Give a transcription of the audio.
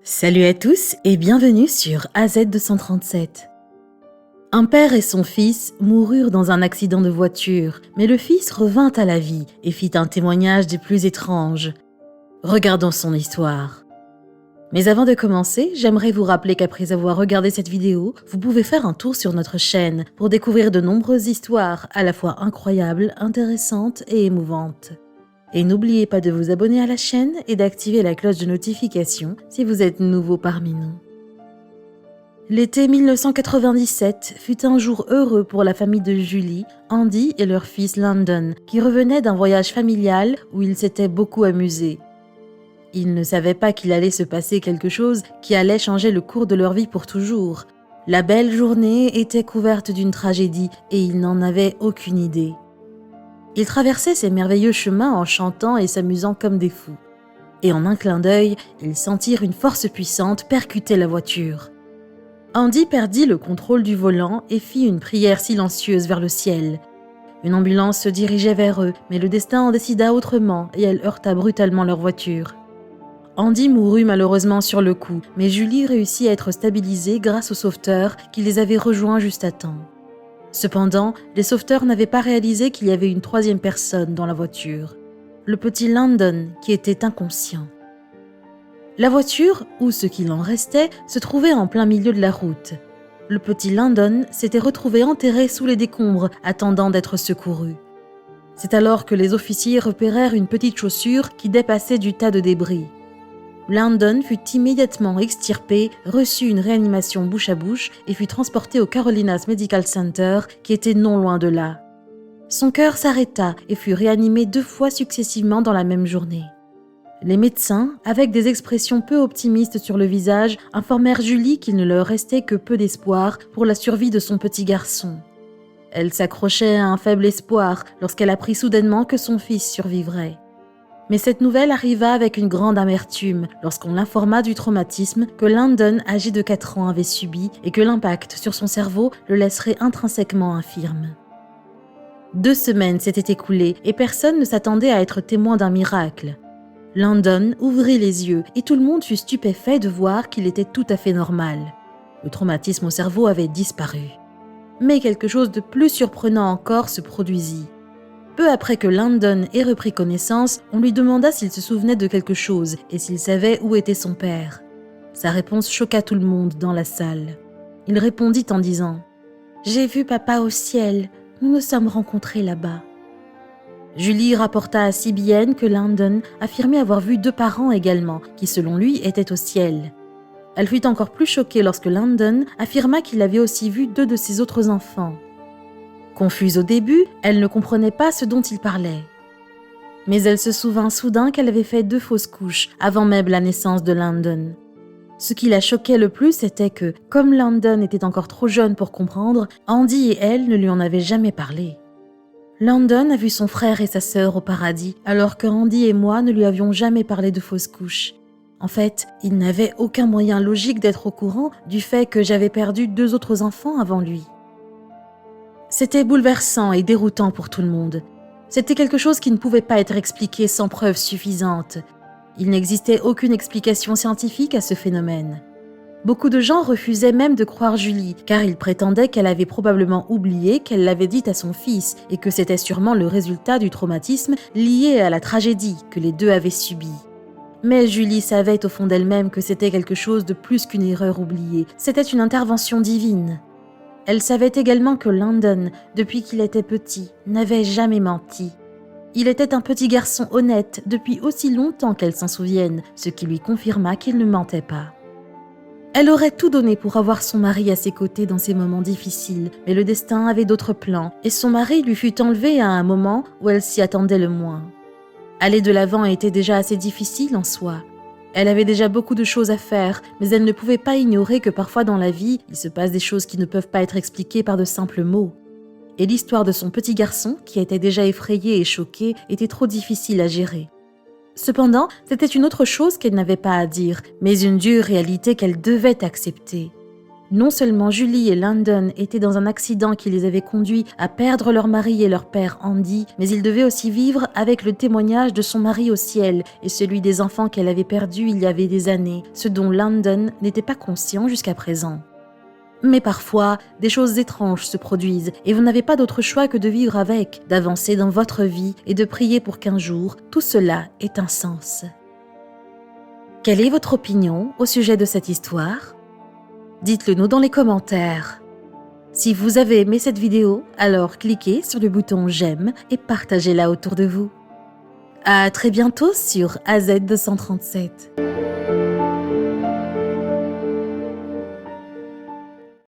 Salut à tous et bienvenue sur AZ237. Un père et son fils moururent dans un accident de voiture, mais le fils revint à la vie et fit un témoignage des plus étranges. Regardons son histoire. Mais avant de commencer, j'aimerais vous rappeler qu'après avoir regardé cette vidéo, vous pouvez faire un tour sur notre chaîne pour découvrir de nombreuses histoires à la fois incroyables, intéressantes et émouvantes. Et n'oubliez pas de vous abonner à la chaîne et d'activer la cloche de notification si vous êtes nouveau parmi nous. L'été 1997 fut un jour heureux pour la famille de Julie, Andy et leur fils Landon, qui revenaient d'un voyage familial où ils s'étaient beaucoup amusés. Ils ne savaient pas qu'il allait se passer quelque chose qui allait changer le cours de leur vie pour toujours. La belle journée était couverte d'une tragédie et ils n'en avaient aucune idée. Ils traversaient ces merveilleux chemins en chantant et s'amusant comme des fous. Et en un clin d'œil, ils sentirent une force puissante percuter la voiture. Andy perdit le contrôle du volant et fit une prière silencieuse vers le ciel. Une ambulance se dirigeait vers eux, mais le destin en décida autrement et elle heurta brutalement leur voiture. Andy mourut malheureusement sur le coup, mais Julie réussit à être stabilisée grâce aux sauveteurs qui les avaient rejoints juste à temps. Cependant, les sauveteurs n'avaient pas réalisé qu'il y avait une troisième personne dans la voiture, le petit Landon qui était inconscient. La voiture, ou ce qu'il en restait, se trouvait en plein milieu de la route. Le petit Landon s'était retrouvé enterré sous les décombres, attendant d'être secouru. C'est alors que les officiers repérèrent une petite chaussure qui dépassait du tas de débris. Landon fut immédiatement extirpé, reçut une réanimation bouche à bouche et fut transporté au Carolinas Medical Center qui était non loin de là. Son cœur s'arrêta et fut réanimé 2 fois successivement dans la même journée. Les médecins, avec des expressions peu optimistes sur le visage, informèrent Julie qu'il ne leur restait que peu d'espoir pour la survie de son petit garçon. Elle s'accrochait à un faible espoir lorsqu'elle apprit soudainement que son fils survivrait. Mais cette nouvelle arriva avec une grande amertume lorsqu'on l'informa du traumatisme que Landon, âgé de 4 ans, avait subi et que l'impact sur son cerveau le laisserait intrinsèquement infirme. 2 semaines s'étaient écoulées et personne ne s'attendait à être témoin d'un miracle. Landon ouvrit les yeux et tout le monde fut stupéfait de voir qu'il était tout à fait normal. Le traumatisme au cerveau avait disparu. Mais quelque chose de plus surprenant encore se produisit. Peu après que Landon ait repris connaissance, on lui demanda s'il se souvenait de quelque chose et s'il savait où était son père. Sa réponse choqua tout le monde dans la salle. Il répondit en disant « J'ai vu papa au ciel, nous nous sommes rencontrés là-bas. » Julie rapporta à CBN que Landon affirmait avoir vu 2 parents également, qui selon lui étaient au ciel. Elle fut encore plus choquée lorsque Landon affirma qu'il avait aussi vu 2 de ses autres enfants. Confuse au début, elle ne comprenait pas ce dont il parlait. Mais elle se souvint soudain qu'elle avait fait 2 fausses couches avant même la naissance de Landon. Ce qui la choquait le plus était que, comme Landon était encore trop jeune pour comprendre, Andy et elle ne lui en avaient jamais parlé. Landon a vu son frère et sa sœur au paradis, alors que Andy et moi ne lui avions jamais parlé de fausses couches. En fait, il n'avait aucun moyen logique d'être au courant du fait que j'avais perdu 2 autres enfants avant lui. C'était bouleversant et déroutant pour tout le monde. C'était quelque chose qui ne pouvait pas être expliqué sans preuves suffisantes. Il n'existait aucune explication scientifique à ce phénomène. Beaucoup de gens refusaient même de croire Julie, car ils prétendaient qu'elle avait probablement oublié qu'elle l'avait dit à son fils et que c'était sûrement le résultat du traumatisme lié à la tragédie que les 2 avaient subie. Mais Julie savait au fond d'elle-même que c'était quelque chose de plus qu'une erreur oubliée, c'était une intervention divine. Elle savait également que Landon, depuis qu'il était petit, n'avait jamais menti. Il était un petit garçon honnête depuis aussi longtemps qu'elle s'en souvienne, ce qui lui confirma qu'il ne mentait pas. Elle aurait tout donné pour avoir son mari à ses côtés dans ces moments difficiles, mais le destin avait d'autres plans et son mari lui fut enlevé à un moment où elle s'y attendait le moins. Aller de l'avant était déjà assez difficile en soi. Elle avait déjà beaucoup de choses à faire, mais elle ne pouvait pas ignorer que parfois dans la vie, il se passe des choses qui ne peuvent pas être expliquées par de simples mots. Et l'histoire de son petit garçon, qui était déjà effrayé et choqué, était trop difficile à gérer. Cependant, c'était une autre chose qu'elle n'avait pas à dire, mais une dure réalité qu'elle devait accepter. Non seulement Julie et Landon étaient dans un accident qui les avait conduits à perdre leur mari et leur père Andy, mais ils devaient aussi vivre avec le témoignage de son mari au ciel et celui des enfants qu'elle avait perdus il y avait des années, ce dont Landon n'était pas conscient jusqu'à présent. Mais parfois, des choses étranges se produisent et vous n'avez pas d'autre choix que de vivre avec, d'avancer dans votre vie et de prier pour qu'un jour, tout cela ait un sens. Quelle est votre opinion au sujet de cette histoire ? Dites-le nous dans les commentaires. Si vous avez aimé cette vidéo, alors cliquez sur le bouton j'aime et partagez-la autour de vous. À très bientôt sur AZ237.